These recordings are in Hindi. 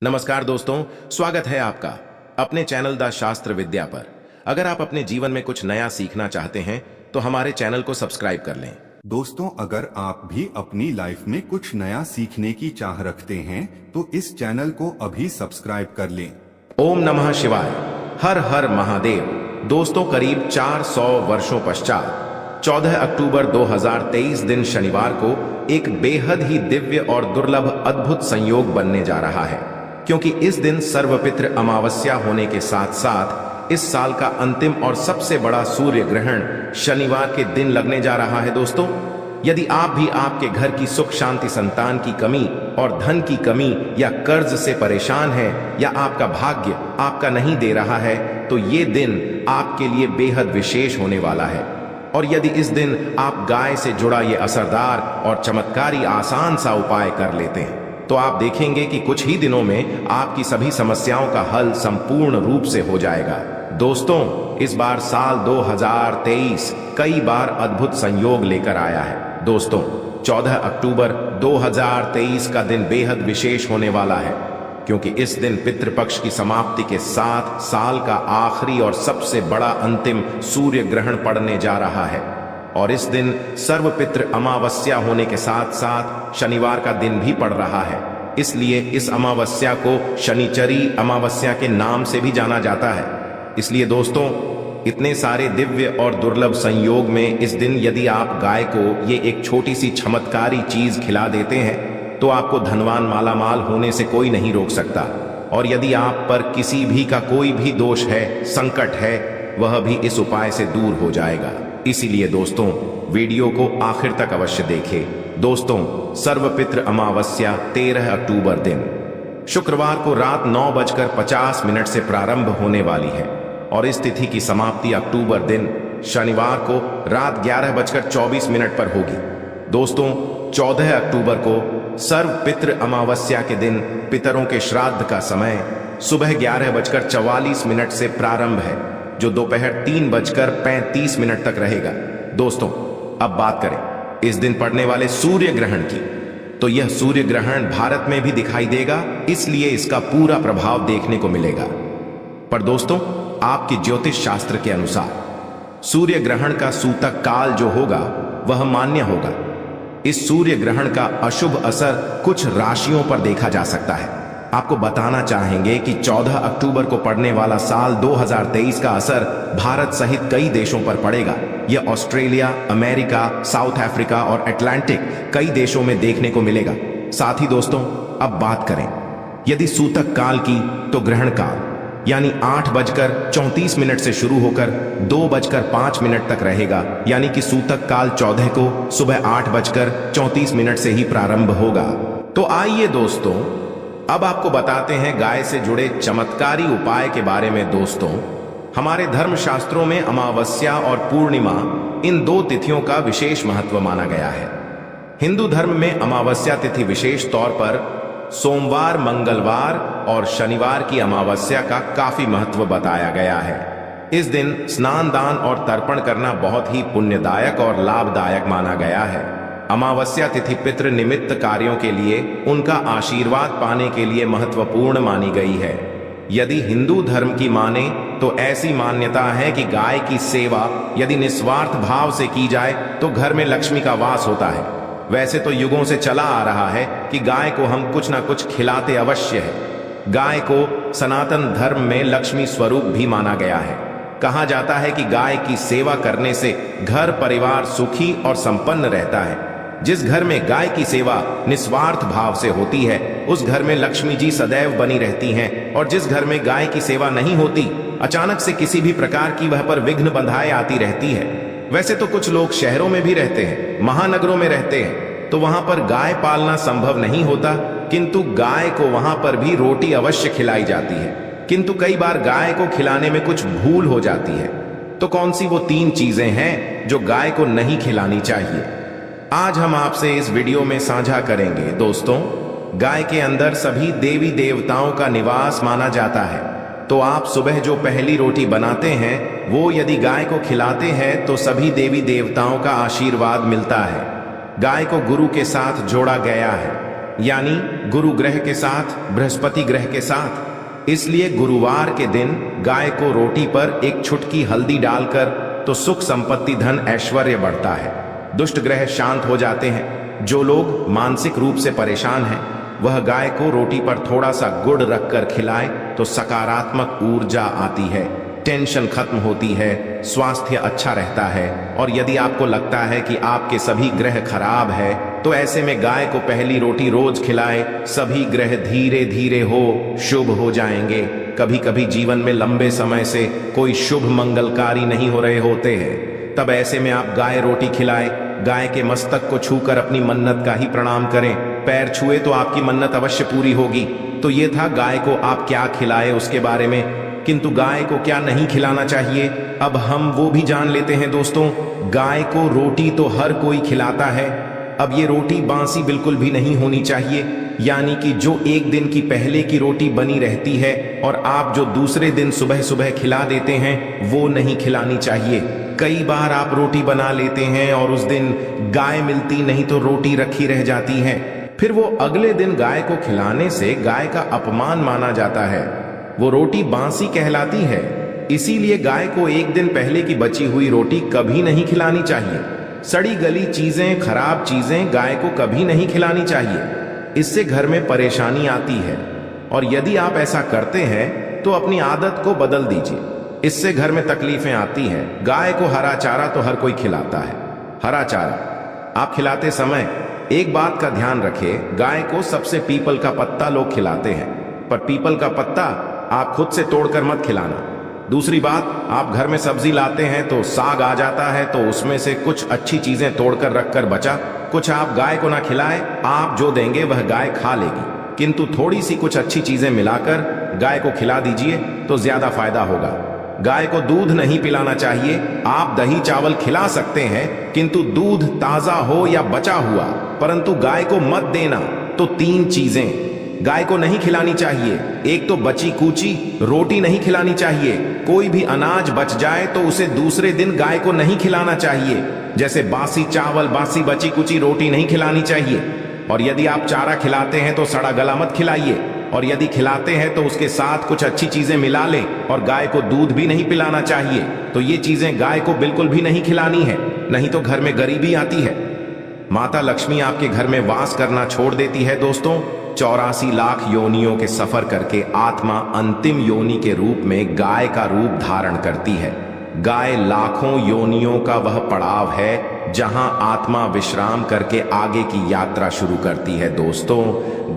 नमस्कार दोस्तों, स्वागत है आपका अपने चैनल द शास्त्र विद्या पर। अगर आप अपने जीवन में कुछ नया सीखना चाहते हैं तो हमारे चैनल को सब्सक्राइब कर लें। दोस्तों, अगर आप भी अपनी लाइफ में कुछ नया सीखने की चाह रखते हैं तो इस चैनल को अभी सब्सक्राइब कर लें। ओम नमः शिवाय, हर हर महादेव। दोस्तों, करीब 400 वर्षों पश्चात 14 अक्टूबर 2023 दिन शनिवार को एक बेहद ही दिव्य और दुर्लभ अद्भुत संयोग बनने जा रहा है, क्योंकि इस दिन सर्वपित्र अमावस्या होने के साथ साथ इस साल का अंतिम और सबसे बड़ा सूर्य ग्रहण शनिवार के दिन लगने जा रहा है। दोस्तों, यदि आप भी आपके घर की सुख शांति, संतान की कमी और धन की कमी या कर्ज से परेशान हैं, या आपका भाग्य आपका नहीं दे रहा है, तो ये दिन आपके लिए बेहद विशेष होने वाला है। और यदि इस दिन आप गाय से जुड़ा ये असरदार और चमत्कारी आसान सा उपाय कर लेते हैं तो आप देखेंगे कि कुछ ही दिनों में आपकी सभी समस्याओं का हल संपूर्ण रूप से हो जाएगा। दोस्तों, इस बार साल 2023 कई बार अद्भुत संयोग लेकर आया है। दोस्तों, 14 अक्टूबर 2023 का दिन बेहद विशेष होने वाला है, क्योंकि इस दिन पितृपक्ष की समाप्ति के साथ साल का आखिरी और सबसे बड़ा अंतिम सूर्य ग्रहण पड़ने जा रहा है। और इस दिन सर्वपित्र अमावस्या होने के साथ साथ शनिवार का दिन भी पड़ रहा है। इसलिए इस अमावस्या को शनिचरी अमावस्या के नाम से भी जाना जाता है। इसलिए दोस्तों, इतने सारे दिव्य और दुर्लभ संयोग में इस दिन यदि आप गाय को ये एक छोटी सी चमत्कारी चीज खिला देते हैं तो आपको धनवान मालामाल होने से कोई नहीं रोक सकता। और यदि आप पर किसी भी का कोई भी दोष है, संकट है, वह भी इस उपाय से दूर हो जाएगा। इसीलिए दोस्तों, वीडियो को आखिर तक अवश्य देखें। दोस्तों, सर्वपित्र अमावस्या 13 अक्टूबर दिन शुक्रवार को रात 9:50 से प्रारंभ होने वाली है और इस तिथि की समाप्ति अक्टूबर दिन शनिवार को रात 11:24 पर होगी। दोस्तों, 14 अक्टूबर को सर्वपित्र अमावस्या के दिन पितरों के श्राद्ध का समय सुबह 11:44 से प्रारंभ है, जो दोपहर 3:35 तक रहेगा। दोस्तों, अब बात करें इस दिन पड़ने वाले सूर्य ग्रहण की, तो यह सूर्य ग्रहण भारत में भी दिखाई देगा, इसलिए इसका पूरा प्रभाव देखने को मिलेगा। पर दोस्तों, आपकी ज्योतिष शास्त्र के अनुसार सूर्य ग्रहण का सूतक काल जो होगा वह मान्य होगा। इस सूर्य ग्रहण का अशुभ असर कुछ राशियों पर देखा जा सकता है। आपको बताना चाहेंगे कि 14 अक्टूबर को पड़ने वाला साल 2023 का असर भारत सहित कई देशों पर पड़ेगा। यह ऑस्ट्रेलिया, अमेरिका, साउथ अफ्रीका और अटलांटिक कई देशों में देखने को मिलेगा। साथ ही दोस्तों, अब बात करें यदि सूतक काल की, तो ग्रहण काल यानी 8:34 से शुरू होकर 2:05 तक रहेगा, यानी कि सूतक काल 14 को सुबह 8:34 से ही प्रारंभ होगा। तो आइए दोस्तों, अब आपको बताते हैं गाय से जुड़े चमत्कारी उपाय के बारे में। दोस्तों, हमारे धर्मशास्त्रों में अमावस्या और पूर्णिमा इन दो तिथियों का विशेष महत्व माना गया है। हिंदू धर्म में अमावस्या तिथि विशेष तौर पर सोमवार, मंगलवार और शनिवार की अमावस्या का काफी महत्व बताया गया है। इस दिन स्नान, दान और तर्पण करना बहुत ही पुण्यदायक और लाभदायक माना गया है। अमावस्या तिथि पितृ निमित्त कार्यों के लिए, उनका आशीर्वाद पाने के लिए महत्वपूर्ण मानी गई है। यदि हिंदू धर्म की माने तो ऐसी मान्यता है कि गाय की सेवा यदि निस्वार्थ भाव से की जाए तो घर में लक्ष्मी का वास होता है। वैसे तो युगों से चला आ रहा है कि गाय को हम कुछ ना कुछ खिलाते अवश्य है। गाय को सनातन धर्म में लक्ष्मी स्वरूप भी माना गया है। कहा जाता है कि गाय की सेवा करने से घर परिवार सुखी और संपन्न रहता है। जिस घर में गाय की सेवा निस्वार्थ भाव से होती है, उस घर में लक्ष्मी जी सदैव बनी रहती हैं। और जिस घर में गाय की सेवा नहीं होती, अचानक से किसी भी प्रकार की वह पर विघ्न बंधाए आती रहती है। वैसे तो कुछ लोग शहरों में भी रहते हैं, महानगरों में रहते हैं, तो वहां पर गाय पालना संभव नहीं होता, किंतु गाय को वहां पर भी रोटी अवश्य खिलाई जाती है। किंतु कई बार गाय को खिलाने में कुछ भूल हो जाती है। तो कौन सी वो 3 चीजें हैं जो गाय को नहीं खिलानी चाहिए, आज हम आपसे इस वीडियो में साझा करेंगे। दोस्तों, गाय के अंदर सभी देवी देवताओं का निवास माना जाता है, तो आप सुबह जो पहली रोटी बनाते हैं वो यदि गाय को खिलाते हैं तो सभी देवी देवताओं का आशीर्वाद मिलता है। गाय को गुरु के साथ जोड़ा गया है। यानी गुरु ग्रह के साथ, बृहस्पति ग्रह के साथ। इसलिए गुरुवार के दिन गाय को रोटी पर एक छुटकी हल्दी डालकर तो सुख संपत्ति, धन, ऐश्वर्य बढ़ता है। दुष्ट ग्रह शांत हो जाते हैं। जो लोग मानसिक रूप से परेशान हैं वह गाय को रोटी पर थोड़ा सा गुड़ रखकर खिलाए तो सकारात्मक ऊर्जा आती है, टेंशन खत्म होती है, स्वास्थ्य अच्छा रहता है। और यदि आपको लगता है कि आपके सभी ग्रह खराब है तो ऐसे में गाय को पहली रोटी रोज खिलाए, सभी ग्रह धीरे धीरे शुभ हो जाएंगे। कभी कभी जीवन में लंबे समय से कोई शुभ मंगलकारी नहीं हो रहे होते हैं, तब ऐसे में आप गाय रोटी खिलाए, गाय के मस्तक को छूकर अपनी मन्नत का ही प्रणाम करें। पैर छुए तो आपकी मन्नत अवश्य पूरी होगी। तो ये था गाय को आप क्या खिलाए उसके बारे में, किंतु गाय को क्या नहीं खिलाना चाहिए अब हम वो भी जान लेते हैं दोस्तों। गाय को रोटी तो हर कोई खिलाता है। अब ये रोटी बासी बिल्कुल भी नहीं होनी चाहिए, यानी कि जो एक दिन की पहले की रोटी बनी रहती है और आप जो दूसरे दिन सुबह सुबह खिला देते हैं वो नहीं खिलानी चाहिए। कई बार आप रोटी बना लेते हैं और उस दिन गाय मिलती नहीं तो रोटी रखी रह जाती है, फिर वो अगले दिन गाय को खिलाने से गाय का अपमान माना जाता है, वो रोटी बासी कहलाती है। इसीलिए गाय को एक दिन पहले की बची हुई रोटी कभी नहीं खिलानी चाहिए। सड़ी गली चीजें, खराब चीजें गाय को कभी नहीं खिलानी चाहिए, इससे घर में परेशानी आती है। और यदि आप ऐसा करते हैं तो अपनी आदत को बदल दीजिए, इससे घर में तकलीफें आती हैं। गाय को हरा चारा तो हर कोई खिलाता है। हरा चारा आप खिलाते समय एक बात का ध्यान रखें, गाय को सबसे पीपल का पत्ता लोग खिलाते हैं, पर पीपल का पत्ता आप खुद से तोड़कर मत खिलाना। दूसरी बात, आप घर में सब्जी लाते हैं तो साग आ जाता है तो उसमें से कुछ अच्छी चीजें तोड़कर रखकर बचा कुछ आप गाय को ना खिलाए। आप जो देंगे वह गाय खा लेगी, किंतु थोड़ी सी कुछ अच्छी चीजें मिलाकर गाय को खिला दीजिए तो ज्यादा फायदा होगा। गाय को दूध नहीं पिलाना चाहिए। आप दही चावल खिला सकते हैं, किंतु दूध ताजा हो या बचा हुआ, परंतु गाय को मत देना। तो 3 चीजें गाय को नहीं खिलानी चाहिए। एक तो बची कूची रोटी नहीं खिलानी चाहिए। कोई भी अनाज बच जाए तो उसे दूसरे दिन गाय को नहीं खिलाना चाहिए, जैसे बासी चावल, बासी बची कुची रोटी नहीं खिलानी चाहिए। और यदि आप चारा खिलाते हैं तो सड़ा गला मत खिलाइए, और यदि खिलाते हैं तो उसके साथ कुछ अच्छी चीजें मिला लें। और गाय को दूध भी नहीं पिलाना चाहिए। तो ये चीजें गाय को बिल्कुल भी नहीं खिलानी है, नहीं तो घर में गरीबी आती है। माता लक्ष्मी आपके घर में वास करना छोड़ देती है दोस्तों। 84 लाख योनियों के सफर करके आत्मा अंतिम योनि के रूप में गाय का रूप धारण करती है। गाय लाखों योनियों का वह पड़ाव है जहां आत्मा विश्राम करके आगे की यात्रा शुरू करती है। दोस्तों,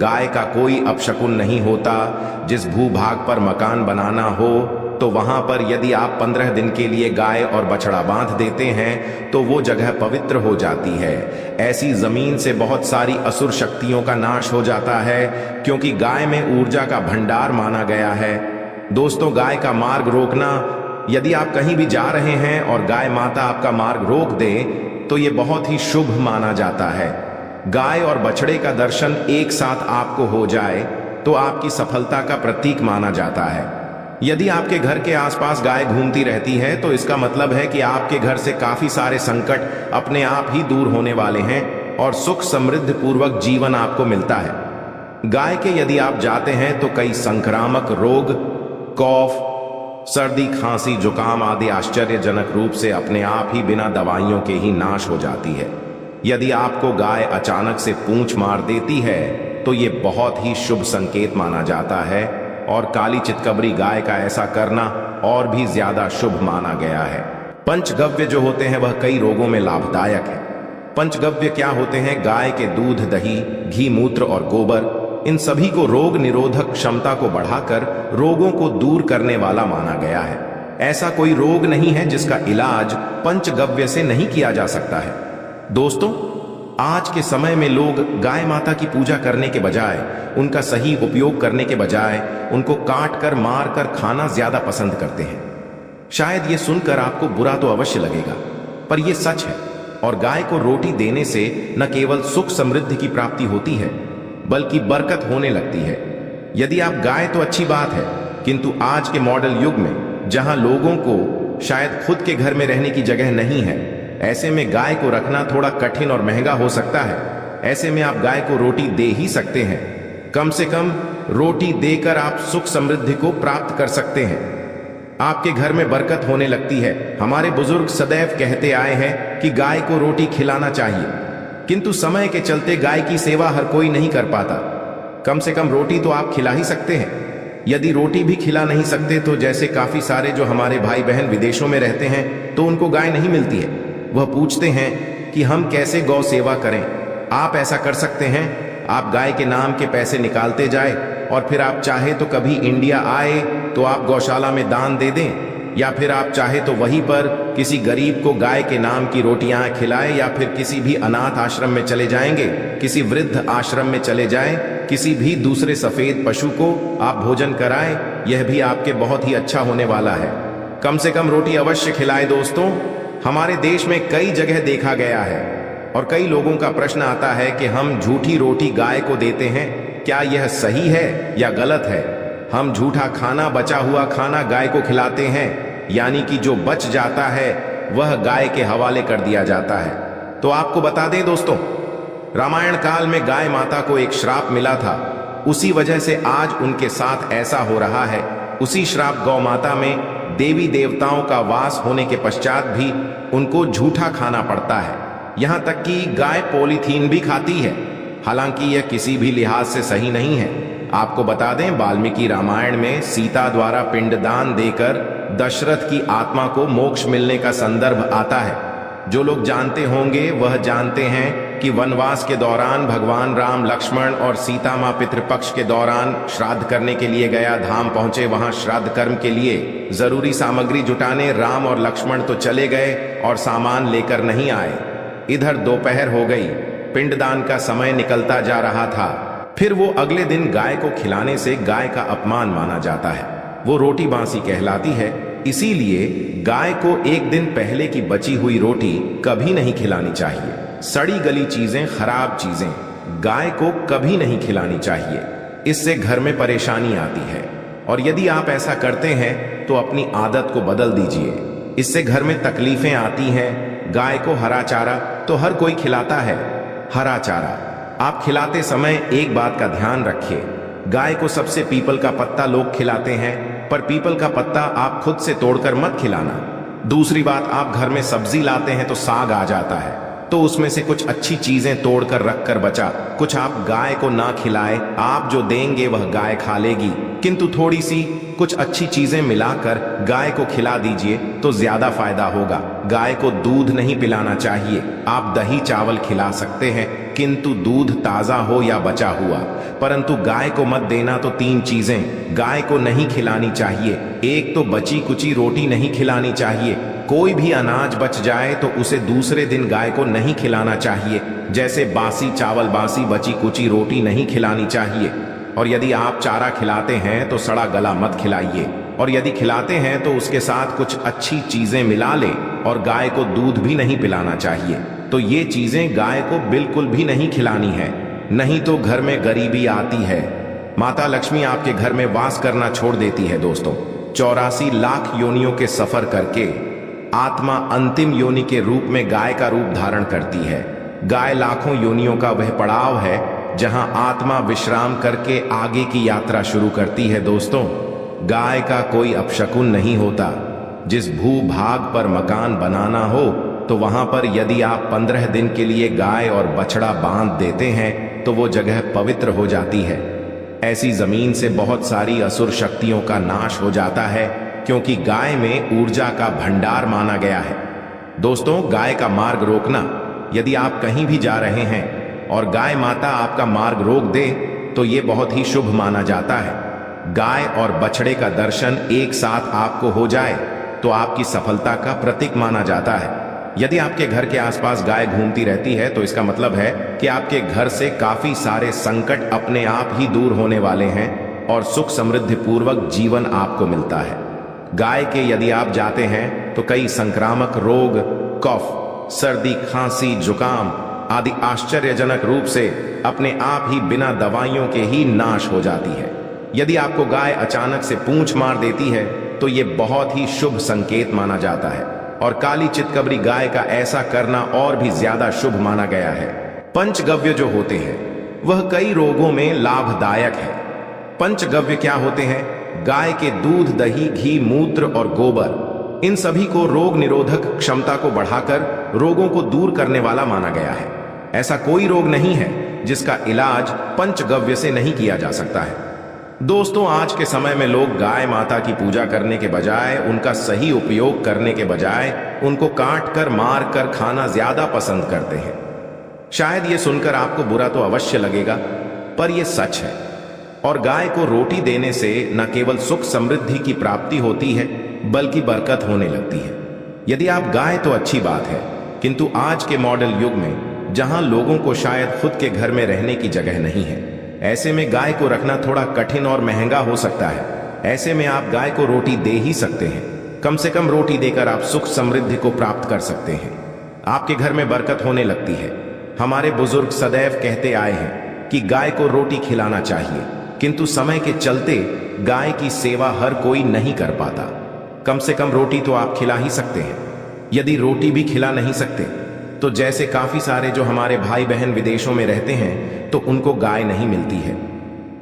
गाय का कोई अपशकुन नहीं होता। जिस भूभाग पर मकान बनाना हो तो वहां पर यदि आप 15 दिन के लिए गाय और बछड़ा बांध देते हैं तो वो जगह पवित्र हो जाती है। ऐसी जमीन से बहुत सारी असुर शक्तियों का नाश हो जाता है, क्योंकि गाय में ऊर्जा का भंडार माना गया है। दोस्तों, गाय का मार्ग रोकना, यदि आप कहीं भी जा रहे हैं और गाय माता आपका मार्ग रोक दे तो ये बहुत ही शुभ माना जाता है। गाय और बछड़े का दर्शन एक साथ आपको हो जाए तो आपकी सफलता का प्रतीक माना जाता है। यदि आपके घर के आसपास गाय घूमती रहती है तो इसका मतलब है कि आपके घर से काफी सारे संकट अपने आप ही दूर होने वाले हैं और सुख समृद्ध पूर्वक जीवन आपको मिलता है। गाय के यदि आप जाते हैं तो कई संक्रामक रोग, कॉफ, सर्दी, खांसी, जुकाम आदि आश्चर्यजनक रूप से अपने आप ही बिना दवाइयों के ही नाश हो जाती है। यदि आपको गाय अचानक से पूंछ मार देती है तो ये बहुत ही शुभ संकेत माना जाता है, और काली चितकबरी गाय का ऐसा करना और भी ज्यादा शुभ माना गया है। पंचगव्य जो होते हैं वह कई रोगों में लाभदायक है। पंचगव्य क्या होते हैं? गाय के दूध, दही, घी, मूत्र और गोबर, इन सभी को रोग निरोधक क्षमता को बढ़ाकर रोगों को दूर करने वाला माना गया है। ऐसा कोई रोग नहीं है जिसका इलाज पंचगव्य से नहीं किया जा सकता है। दोस्तों, आज के समय में लोग गाय माता की पूजा करने के बजाय, उनका सही उपयोग करने के बजाय उनको काट कर, मार कर खाना ज्यादा पसंद करते हैं। शायद ये सुनकर आपको बुरा तो अवश्य लगेगा, पर यह सच है। और गाय को रोटी देने से न केवल सुख समृद्धि की प्राप्ति होती है बल्कि बरकत होने लगती है। यदि आप गाय तो अच्छी बात है, किंतु आज के मॉडल युग में जहां लोगों को शायद खुद के घर में रहने की जगह नहीं है, ऐसे में गाय को रखना थोड़ा कठिन और महंगा हो सकता है। ऐसे में आप गाय को रोटी दे ही सकते हैं। कम से कम रोटी देकर आप सुख समृद्धि को प्राप्त कर सकते हैं। आपके घर में बरकत होने लगती है। हमारे बुजुर्ग सदैव कहते आए हैं कि गाय को रोटी खिलाना चाहिए, किंतु समय के चलते गाय की सेवा हर कोई नहीं कर पाता। कम से कम रोटी तो आप खिला ही सकते हैं। यदि रोटी भी खिला नहीं सकते तो जैसे काफी सारे जो हमारे भाई बहन विदेशों में रहते हैं तो उनको गाय नहीं मिलती है, वह पूछते हैं कि हम कैसे गौ सेवा करें। आप ऐसा कर सकते हैं, आप गाय के नाम के पैसे निकालते जाए और फिर आप चाहे तो कभी इंडिया आए तो आप गौशाला में दान दे दें, या फिर आप चाहे तो वहीं पर किसी गरीब को गाय के नाम की रोटियां खिलाएं, या फिर किसी भी अनाथ आश्रम में चले जाएंगे, किसी वृद्ध आश्रम में चले जाएं, किसी भी दूसरे सफेद पशु को आप भोजन कराएं। यह भी आपके बहुत ही अच्छा होने वाला है। कम से कम रोटी अवश्य खिलाएं दोस्तों। हमारे देश में कई जगह देखा गया है और कई लोगों का प्रश्न आता है कि हम झूठी रोटी गाय को देते हैं, क्या यह सही है या गलत है? हम झूठा खाना, बचा हुआ खाना गाय को खिलाते हैं, यानी कि जो बच जाता है वह गाय के हवाले कर दिया जाता है। तो आपको बता दें दोस्तों, रामायण काल में गाय माता को एक श्राप मिला था, उसी वजह से आज उनके साथ ऐसा हो रहा है। उसी श्राप गौ माता में देवी देवताओं का वास होने के पश्चात भी उनको झूठा खाना पड़ता है। यहां तक कि गाय पॉलीथीन भी खाती है, हालांकि यह किसी भी लिहाज से सही नहीं है। आपको बता दें, वाल्मीकि रामायण में सीता द्वारा पिंडदान देकर दशरथ की आत्मा को मोक्ष मिलने का संदर्भ आता है। जो लोग जानते होंगे वह जानते हैं कि वनवास के दौरान भगवान राम, लक्ष्मण और सीता मां पितृपक्ष के दौरान श्राद्ध करने के लिए गया धाम पहुंचे। वहां श्राद्ध कर्म के लिए जरूरी सामग्री जुटाने राम और लक्ष्मण तो चले गए और सामान लेकर नहीं आए। इधर दोपहर हो गई, पिंडदान का समय निकलता जा रहा था। फिर वो अगले दिन गाय को खिलाने से गाय का अपमान माना जाता है, वो रोटी बासी कहलाती है। इसीलिए गाय को एक दिन पहले की बची हुई रोटी कभी नहीं खिलानी चाहिए। सड़ी गली चीजें, खराब चीजें गाय को कभी नहीं खिलानी चाहिए, इससे घर में परेशानी आती है। और यदि आप ऐसा करते हैं तो अपनी आदत को बदल दीजिए, इससे घर में तकलीफें आती हैं। गाय को हरा चारा तो हर कोई खिलाता है। हरा चारा आप खिलाते समय एक बात का ध्यान रखिए, गाय को सबसे पीपल का पत्ता लोग खिलाते हैं, पर पीपल का पत्ता आप खुद से तोड़कर मत खिलाना। दूसरी बात, आप घर में सब्जी लाते हैं तो साग आ जाता है, तो उसमें से कुछ अच्छी चीजें तोड़कर रखकर बचा कुछ आप गाय को ना खिलाए। आप जो देंगे वह गाय खा लेगी, किंतु थोड़ी सी कुछ अच्छी चीजें मिलाकर गाय को खिला दीजिए तो ज्यादा फायदा होगा। गाय को दूध नहीं पिलाना चाहिए। आप दही चावल खिला सकते हैं, किंतु दूध ताजा हो या बचा हुआ, परंतु गाय को मत देना। तो 3 चीजें गाय को नहीं खिलानी चाहिए। एक तो बची कुची रोटी नहीं खिलानी चाहिए। कोई भी अनाज बच जाए तो उसे दूसरे दिन गाय को नहीं खिलाना चाहिए, जैसे बासी चावल, बासी बची कुची रोटी नहीं खिलानी चाहिए। और यदि आप चारा खिलाते हैं तो सड़ा गला मत खिलाइए, और यदि खिलाते हैं तो उसके साथ कुछ अच्छी चीजें मिला लें। और गाय को दूध भी नहीं पिलाना चाहिए। तो ये चीजें गाय को बिल्कुल भी नहीं खिलानी है, नहीं तो घर में गरीबी आती है। माता लक्ष्मी आपके घर में वास करना छोड़ देती है दोस्तों। 84 लाख योनियों के सफर करके आत्मा अंतिम योनि के रूप में गाय का रूप धारण करती है। गाय लाखों योनियों का वह पड़ाव है जहां आत्मा विश्राम करके आगे की यात्रा शुरू करती है। दोस्तों, गाय का कोई अपशकुन नहीं होता। जिस भूभाग पर मकान बनाना हो तो वहां पर यदि आप 15 दिन के लिए गाय और बछड़ा बांध देते हैं तो वो जगह पवित्र हो जाती है। ऐसी जमीन से बहुत सारी असुर शक्तियों का नाश हो जाता है, क्योंकि गाय में ऊर्जा का भंडार माना गया है। दोस्तों, गाय का मार्ग रोकना, यदि आप कहीं भी जा रहे हैं और गाय माता आपका मार्ग रोक दे तो ये बहुत ही शुभ माना जाता है। गाय और बछड़े का दर्शन एक साथ आपको हो जाए तो आपकी सफलता का प्रतीक माना जाता है। यदि आपके घर के आसपास गाय घूमती रहती है तो इसका मतलब है कि आपके घर से काफी सारे संकट अपने आप ही दूर होने वाले हैं और सुख समृद्धि पूर्वक जीवन आपको मिलता है। गाय के यदि आप जाते हैं तो कई संक्रामक रोग, कफ, सर्दी, खांसी, जुकाम आदि आश्चर्यजनक रूप से अपने आप ही बिना दवाइयों के ही नाश हो जाती है। यदि आपको गाय अचानक से पूंछ मार देती है तो ये बहुत ही शुभ संकेत माना जाता है, और काली चितकबरी गाय का ऐसा करना और भी ज्यादा शुभ माना गया है। पंचगव्य जो होते हैं वह कई रोगों में लाभदायक है। पंचगव्य क्या होते हैं? गाय के दूध, दही, घी, मूत्र और गोबर, इन सभी को रोग निरोधक क्षमता को बढ़ाकर रोगों को दूर करने वाला माना गया है। ऐसा कोई रोग नहीं है जिसका इलाज पंचगव्य से नहीं किया जा सकता है। दोस्तों, आज के समय में लोग गाय माता की पूजा करने के बजाय, उनका सही उपयोग करने के बजाय उनको काट कर, मार कर खाना ज्यादा पसंद करते हैं। शायद ये सुनकर आपको बुरा तो अवश्य लगेगा, पर यह सच है। और गाय को रोटी देने से न केवल सुख समृद्धि की प्राप्ति होती है, बल्कि बरकत होने लगती है। यदि आप गाय तो अच्छी बात है, किंतु आज के मॉडल युग में जहां लोगों को शायद खुद के घर में रहने की जगह नहीं है, ऐसे में गाय को रखना थोड़ा कठिन और महंगा हो सकता है। ऐसे में आप गाय को रोटी दे ही सकते हैं। कम से कम रोटी देकर आप सुख समृद्धि को प्राप्त कर सकते हैं। आपके घर में बरकत होने लगती है। हमारे बुजुर्ग सदैव कहते आए हैं कि गाय को रोटी खिलाना चाहिए, किंतु समय के चलते गाय की सेवा हर कोई नहीं कर पाता। कम से कम रोटी तो आप खिला ही सकते हैं। यदि रोटी भी खिला नहीं सकते तो जैसे काफी सारे जो हमारे भाई बहन विदेशों में रहते हैं तो उनको गाय नहीं मिलती है।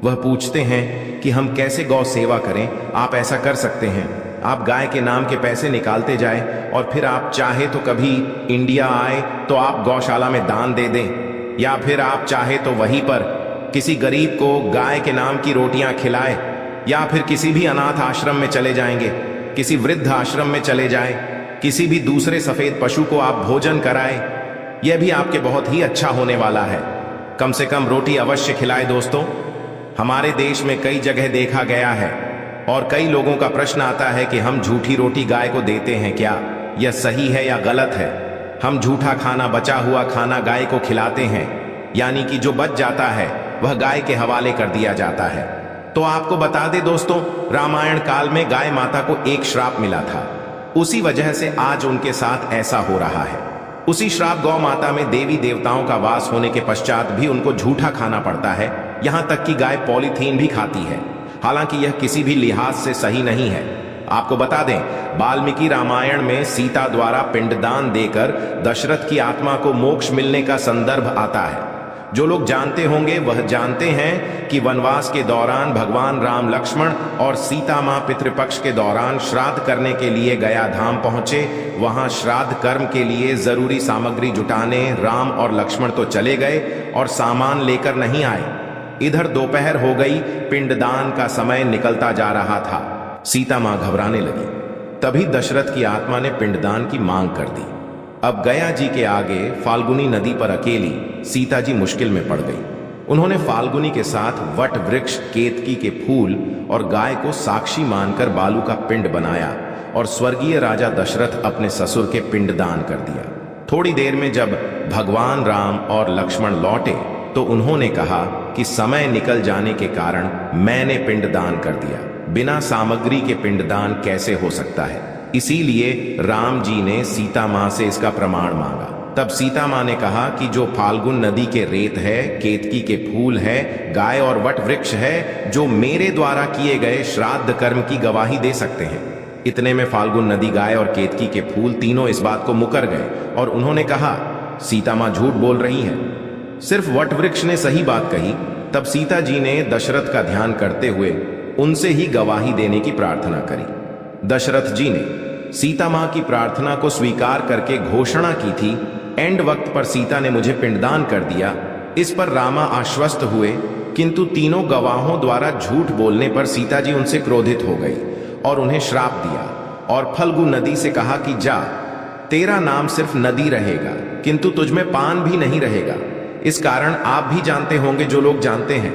वह पूछते हैं कि हम कैसे गौ सेवा करें। आप ऐसा कर सकते हैं, आप गाय के नाम के पैसे निकालते जाएं और फिर आप चाहे तो कभी इंडिया आए तो आप गौशाला में दान दे दें, या फिर आप चाहे तो वहीं पर किसी गरीब को गाय के नाम की रोटियां खिलाएं, या फिर किसी भी अनाथ आश्रम में चले जाएंगे, किसी वृद्ध आश्रम में चले जाएं, किसी भी दूसरे सफेद पशु को आप भोजन कराएं। यह भी आपके बहुत ही अच्छा होने वाला है। कम से कम रोटी अवश्य खिलाएं। दोस्तों, हमारे देश में कई जगह देखा गया है और कई लोगों का प्रश्न आता है कि हम झूठी रोटी गाय को देते हैं, क्या यह सही है या गलत है? हम झूठा खाना, बचा हुआ खाना गाय को खिलाते हैं, यानी कि जो बच जाता है वह गाय के हवाले कर दिया जाता है। तो आपको बता दें दोस्तों, रामायण काल में गाय माता को एक श्राप मिला था। उसी वजह से आज उनके साथ ऐसा हो रहा है। उसी श्राप गौ माता में देवी देवताओं का वास होने के पश्चात भी उनको झूठा खाना पड़ता है। यहां तक कि गाय पॉलीथीन भी खाती है। हालांकि यह किसी भी लिहाज से सही नहीं है। आपको बता दें, वाल्मीकि रामायण में सीता द्वारा पिंडदान देकर दशरथ की आत्मा को मोक्ष मिलने का संदर्भ आता है। जो लोग जानते होंगे वह जानते हैं कि वनवास के दौरान भगवान राम, लक्ष्मण और सीता मां पितृपक्ष के दौरान श्राद्ध करने के लिए गया धाम पहुंचे। वहां श्राद्ध कर्म के लिए जरूरी सामग्री जुटाने राम और लक्ष्मण तो चले गए और सामान लेकर नहीं आए। इधर दोपहर हो गई, पिंडदान का समय निकलता जा रहा था। सीता मां घबराने लगी। तभी दशरथ की आत्मा ने पिंडदान की मांग कर दी। अब गया जी के आगे फाल्गुनी नदी पर अकेली सीता जी मुश्किल में पड़ गई। उन्होंने फाल्गुनी के साथ वट वृक्ष, केतकी के फूल और गाय को साक्षी मानकर बालू का पिंड बनाया और स्वर्गीय राजा दशरथ अपने ससुर के पिंडदान कर दिया। थोड़ी देर में जब भगवान राम और लक्ष्मण लौटे तो उन्होंने कहा कि समय निकल जाने के कारण मैंने पिंडदान कर दिया। बिना सामग्री के पिंडदान कैसे हो सकता है? इसीलिए राम जी ने सीता मां से इसका प्रमाण मांगा। तब सीता मां ने कहा कि जो फाल्गुन नदी के रेत है, केतकी के फूल है, गाय और वट वृक्ष है, जो मेरे द्वारा किए गए श्राद्ध कर्म की गवाही दे सकते हैं। इतने में फाल्गुन नदी, गाय और केतकी के फूल तीनों इस बात को मुकर गए और उन्होंने कहा, सीता मां झूठ बोल रही हैं, सिर्फ वट वृक्ष ने सही बात कही। तब सीता जी ने दशरथ का ध्यान करते हुए उनसे ही गवाही देने की प्रार्थना करी। दशरथ जी ने सीता मां की प्रार्थना को स्वीकार करके घोषणा की थी, एंड वक्त पर सीता ने मुझे पिंडदान कर दिया। इस पर रामा आश्वस्त हुए, किंतु तीनों गवाहों द्वारा झूठ बोलने पर सीता जी उनसे क्रोधित हो गई और उन्हें श्राप दिया और फल्गु नदी से कहा कि जा, तेरा नाम सिर्फ नदी रहेगा, किंतु तुझमें पान भी नहीं रहेगा। इस कारण आप भी जानते होंगे, जो लोग जानते हैं,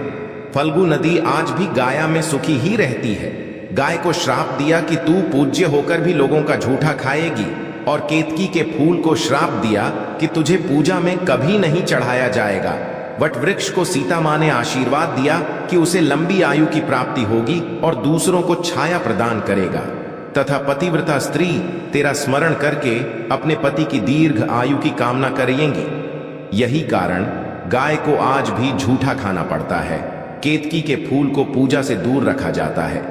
फल्गु नदी आज भी गाया में सुखी ही रहती है। गाय को श्राप दिया कि तू पूज्य होकर भी लोगों का झूठा खाएगी, और केतकी के फूल को श्राप दिया कि तुझे पूजा में कभी नहीं चढ़ाया जाएगा। वट वृक्ष को सीता मां ने आशीर्वाद दिया कि उसे लंबी आयु की प्राप्ति होगी और दूसरों को छाया प्रदान करेगा, तथा पतिव्रता स्त्री तेरा स्मरण करके अपने पति की दीर्घ आयु की कामना करेंगी। यही कारण गाय को आज भी झूठा खाना पड़ता है। केतकी के फूल को पूजा से दूर रखा जाता है।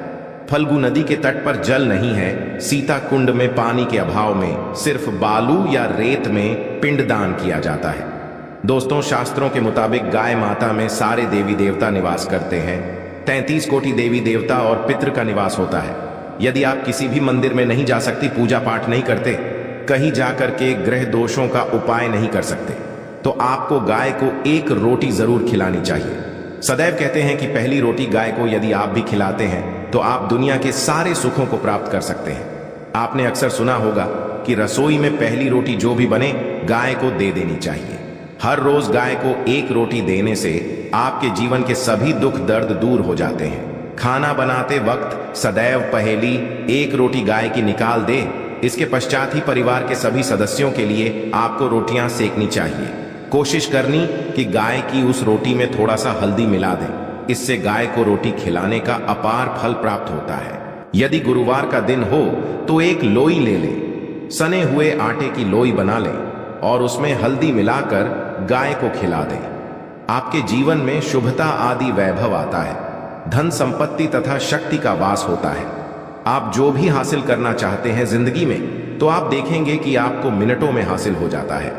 फल्गु नदी के तट पर जल नहीं है। सीता कुंड में पानी के अभाव में सिर्फ बालू या रेत में पिंडदान किया जाता है। दोस्तों, शास्त्रों के मुताबिक गाय माता में सारे देवी देवता निवास करते हैं। 33 कोटि देवी देवता और पितृ का निवास होता है। यदि आप किसी भी मंदिर में नहीं जा सकती, पूजा पाठ नहीं करते, कहीं जाकर के ग्रह दोषों का उपाय नहीं कर सकते, तो आपको गाय को एक रोटी जरूर खिलानी चाहिए। सदैव कहते हैं कि पहली रोटी गाय को यदि आप भी खिलाते हैं तो आप दुनिया के सारे सुखों को प्राप्त कर सकते हैं। आपने अक्सर सुना होगा कि रसोई में पहली रोटी जो भी बने गाय को दे देनी चाहिए। हर रोज गाय को एक रोटी देने से आपके जीवन के सभी दुख दर्द दूर हो जाते हैं। खाना बनाते वक्त सदैव पहली एक रोटी गाय की निकाल दे। इसके पश्चात ही परिवार के सभी सदस्यों के लिए आपको रोटियां सेकनी चाहिए। कोशिश करनी कि गाय की उस रोटी में थोड़ा सा हल्दी मिला दें। इससे गाय को रोटी खिलाने का अपार फल प्राप्त होता है। यदि गुरुवार का दिन हो तो एक लोई ले लें, सने हुए आटे की लोई बना लें और उसमें हल्दी मिलाकर गाय को खिला दें। आपके जीवन में शुभता आदि वैभव आता है, धन संपत्ति तथा शक्ति का वास होता है। आप जो भी हासिल करना चाहते हैं जिंदगी में, तो आप देखेंगे कि आपको मिनटों में हासिल हो जाता है।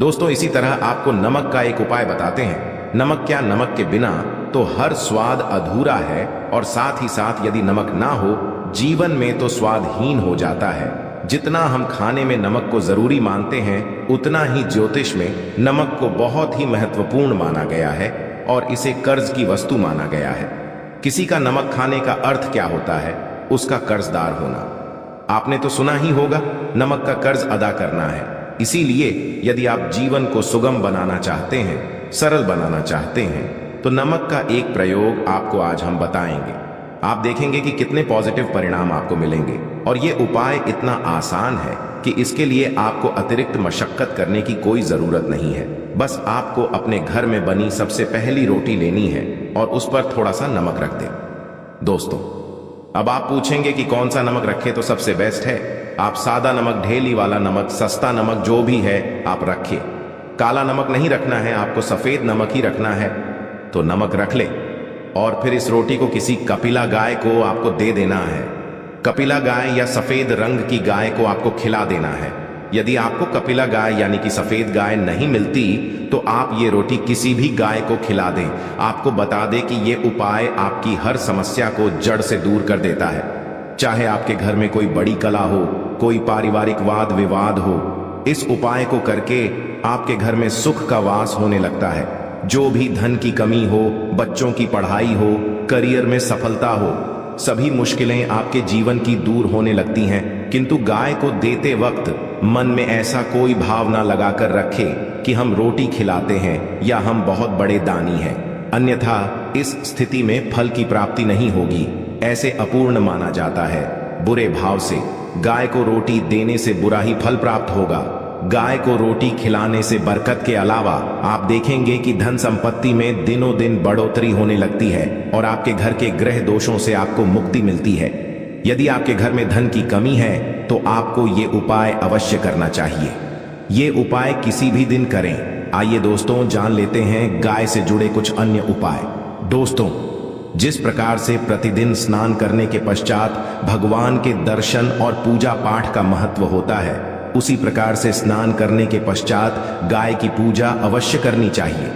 दोस्तों, इसी तरह आपको नमक का एक उपाय बताते हैं। नमक क्या, नमक के बिना तो हर स्वाद अधूरा है, और साथ ही साथ यदि नमक ना हो जीवन में तो स्वादहीन हो जाता है। जितना हम खाने में नमक को जरूरी मानते हैं, उतना ही ज्योतिष में नमक को बहुत ही महत्वपूर्ण माना गया है और इसे कर्ज की वस्तु माना गया है। किसी का नमक खाने का अर्थ क्या होता है? उसका कर्जदार होना। आपने तो सुना ही होगा, नमक का कर्ज अदा करना है। इसीलिए यदि आप जीवन को सुगम बनाना चाहते हैं, सरल बनाना चाहते हैं, तो नमक का एक प्रयोग आपको आज हम बताएंगे। आप देखेंगे कि कितने पॉजिटिव परिणाम आपको मिलेंगे, और ये उपाय इतना आसान है कि इसके लिए आपको अतिरिक्त मशक्कत करने की कोई जरूरत नहीं है। बस आपको अपने घर में बनी सबसे पहली रोटी लेनी है और उस पर थोड़ा सा नमक रख दें। दोस्तों, अब आप पूछेंगे कि कौन सा नमक रखें तो सबसे बेस्ट है। आप सादा नमक, ढेली वाला नमक, सस्ता नमक जो भी है आप रखिए। काला नमक नहीं रखना है, आपको सफेद नमक ही रखना है, तो नमक रख ले। और फिर इस रोटी को किसी कपिला गाय को आपको दे देना है। कपिला गाय या सफेद रंग की गाय को आपको खिला देना है। यदि आपको कपिला गाय यानी कि सफेद गाय नहीं मिलती, तो आप ये रोटी किसी भी गाय को खिला दें। आपको बता दें कि ये उपाय आपकी हर समस्या को जड़ से दूर कर देता है। चाहे आपके घर में कोई बड़ी कला हो, कोई पारिवारिक वाद विवाद हो, इस उपाय को करके आपके घर में सुख का वास होने लगता है। जो भी धन की कमी हो, बच्चों की पढ़ाई हो, करियर में सफलता हो, सभी मुश्किलें आपके जीवन की दूर होने लगती हैं। किंतु गाय को देते वक्त मन में ऐसा कोई भाव ना लगाकर रखे कि हम रोटी खिलाते हैं या हम बहुत बड़े दानी हैं, अन्यथा इस स्थिति में फल की प्राप्ति नहीं होगी। ऐसे अपूर्ण माना जाता है। बुरे भाव से गाय को रोटी देने से बुरा ही फल प्राप्त होगा। गाय को रोटी खिलाने से बरकत के अलावा आप देखेंगे कि धन संपत्ति में दिनों दिन बढ़ोतरी होने लगती है और आपके घर के ग्रह दोषों से आपको मुक्ति मिलती है। यदि आपके घर में धन की कमी है तो आपको ये उपाय अवश्य करना चाहिए। ये उपाय किसी भी दिन करें। आइए दोस्तों, जान लेते हैं गाय से जुड़े कुछ अन्य उपाय। दोस्तों, जिस प्रकार से प्रतिदिन स्नान करने के पश्चात भगवान के दर्शन और पूजा पाठ का महत्व होता है, उसी प्रकार से स्नान करने के पश्चात गाय की पूजा अवश्य करनी चाहिए।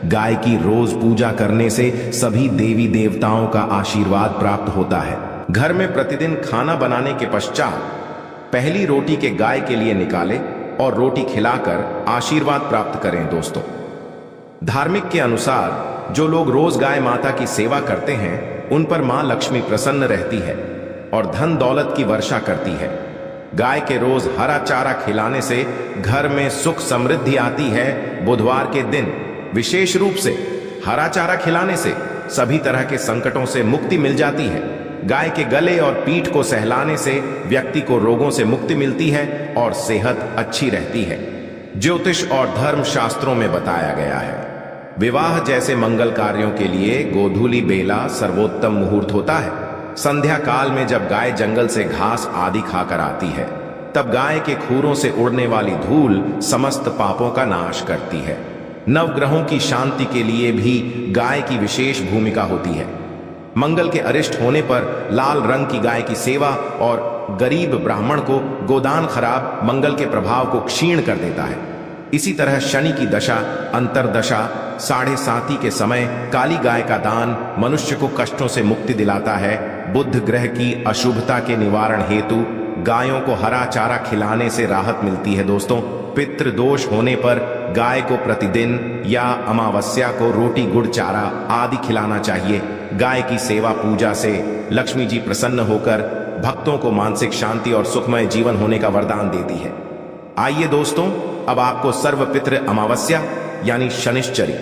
गाय की रोज पूजा करने से सभी देवी देवताओं का आशीर्वाद प्राप्त होता है। घर में प्रतिदिन खाना बनाने के पश्चात पहली रोटी के गाय के लिए निकालें और रोटी खिलाकर आशीर्वाद प्राप्त करें। दोस्तों, धार्मिक के अनुसार जो लोग रोज गाय माता की सेवा करते हैं, उन पर मां लक्ष्मी प्रसन्न रहती है और धन दौलत की वर्षा करती है। गाय के रोज हरा चारा खिलाने से घर में सुख समृद्धि आती है। बुधवार के दिन विशेष रूप से हरा चारा खिलाने से सभी तरह के संकटों से मुक्ति मिल जाती है। गाय के गले और पीठ को सहलाने से व्यक्ति को रोगों से मुक्ति मिलती है और सेहत अच्छी रहती है। ज्योतिष और धर्म शास्त्रों में बताया गया है, विवाह जैसे मंगल कार्यों के लिए गोधूली बेला सर्वोत्तम मुहूर्त होता है। संध्या काल में जब गाय जंगल से घास आदि खाकर आती है, तब गाय के खूरों से उड़ने वाली धूल समस्त पापों का नाश करती है। नवग्रहों की शांति के लिए भी गाय की विशेष भूमिका होती है। मंगल के अरिष्ट होने पर लाल रंग की गाय की सेवा और गरीब ब्राह्मण को गोदान खराब मंगल के प्रभाव को क्षीण कर देता है। इसी तरह शनि की दशा, अंतरदशा, 7:30 के समय काली गाय का दान मनुष्य को कष्टों से मुक्ति दिलाता है। बुध ग्रह की अशुभता के निवारण हेतु गायों को हरा चारा खिलाने से राहत मिलती है दोस्तों। पितृ दोष होने पर गाय को प्रतिदिन या अमावस्या को रोटी गुड़ चारा आदि खिलाना चाहिए। गाय की सेवा पूजा से लक्ष्मी जी प्रसन्न होकर भक्तों को मानसिक शांति और सुखमय जीवन होने का वरदान देती है। आइए दोस्तों, अब आपको सर्वपितृ अमावस्या यानी शनिश्चरी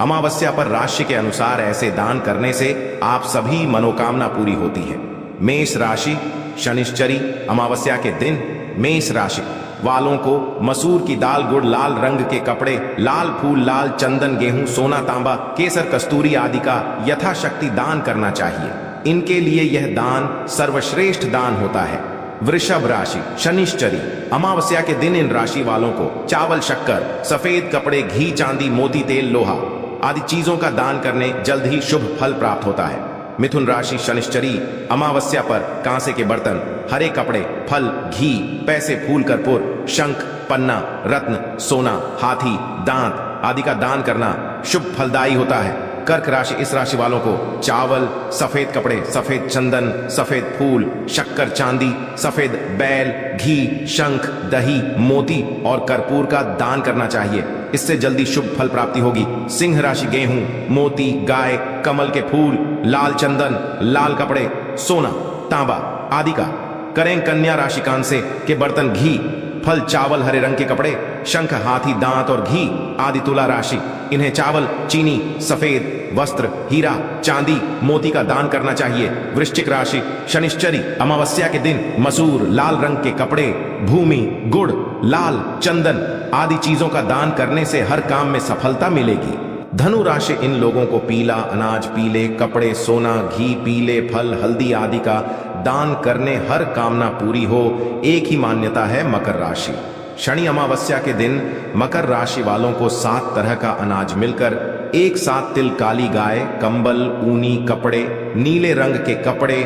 अमावस्या पर राशि के अनुसार ऐसे दान करने से आप सभी मनोकामना पूरी होती है। मेष राशि, शनिश्चरी अमावस्या के दिन मेष राशि वालों को मसूर की दाल, गुड़, लाल रंग के कपड़े, लाल फूल, लाल चंदन, गेहूं, सोना, तांबा, केसर, कस्तूरी आदि का यथाशक्ति दान करना चाहिए। इनके लिए यह दान सर्वश्रेष्ठ दान होता है। वृषभ राशि, शनिश्चरी अमावस्या के दिन इन राशि वालों को चावल, शक्कर, सफेद कपड़े, घी, चांदी, मोती, तेल, लोहा आदि चीजों का दान करने जल्द ही शुभ फल प्राप्त होता है। मिथुन राशि, शनिश्चरी अमावस्या पर कांसे के बर्तन, हरे कपड़े, फल, घी, पैसे, फूल, कर्पूर, शंख, पन्ना, रत्न, सोना, हाथी, दांत आदि का दान करना शुभ फलदायी होता है। कर्क राशि, इस राशि वालों को चावल, सफेद कपड़े, सफेद चंदन, सफेद फूल, शक्कर, चांदी, सफेद बैल, घी, शंख, दही, मोती और कर्पूर का दान करना चाहिए। इससे जल्दी शुभ फल प्राप्ति होगी। सिंह राशि, गेहूं, मोती, गाय, कमल के फूल, लाल चंदन, लाल कपड़े, सोना, तांबा आदि का करें। कन्या राशि, कांसे के बर्तन, घी, फल, चावल, हरे रंग के कपड़े, शंख, हाथी, दांत और घी आदि। तुला राशि, इन्हें चावल, चीनी, सफेद वस्त्र, हीरा, चांदी, मोती का दान करना चाहिए। वृश्चिक राशि, शनिश्चरी अमावस्या के दिन मसूर, लाल रंग के कपड़े, भूमि, गुड़, लाल चंदन आदि चीजों का दान करने से हर काम में सफलता मिलेगी। धनु राशि, इन लोगों को पीला अनाज, पीले कपड़े, सोना, घी, पीले फल, हल्दी आदि का दान करने हर कामना पूरी हो। एक ही मान्यता है मकर राशि। शनि अमावस्या के दिन मकर राशि वालों को 7 तरह का अनाज मिलकर एक साथ तिल, काली गाय, कंबल, ऊनी कपड़े, नीले रंग के कपड़े,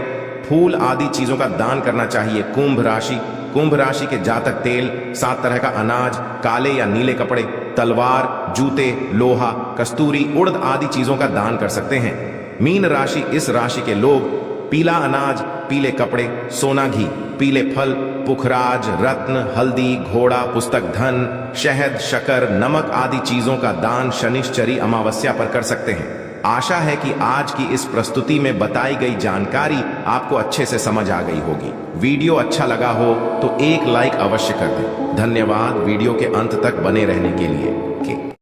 फूल आदि चीजों का दान करना चाहिए। कुंभ राशि के जातक तेल, 7 तरह का अनाज, काले या नीले कपड़े, तलवार, जूते, लोहा, कस्तूरी, उड़द आदि चीजों का दान कर सकते हैं। मीन राशि, इस राशि के लोग पीला अनाज, पीले कपड़े, सोना, घी, पीले फल, पुखराज, रत्न, हल्दी, घोड़ा, पुस्तक, धन, शहद, शक्कर, नमक आदि चीजों का दान शनिश्चरी अमावस्या पर कर सकते हैं। आशा है कि आज की इस प्रस्तुति में बताई गई जानकारी आपको अच्छे से समझ आ गई होगी। वीडियो अच्छा लगा हो तो एक लाइक अवश्य कर दें। धन्यवाद वीडियो के अंत तक बने रहने के लिए।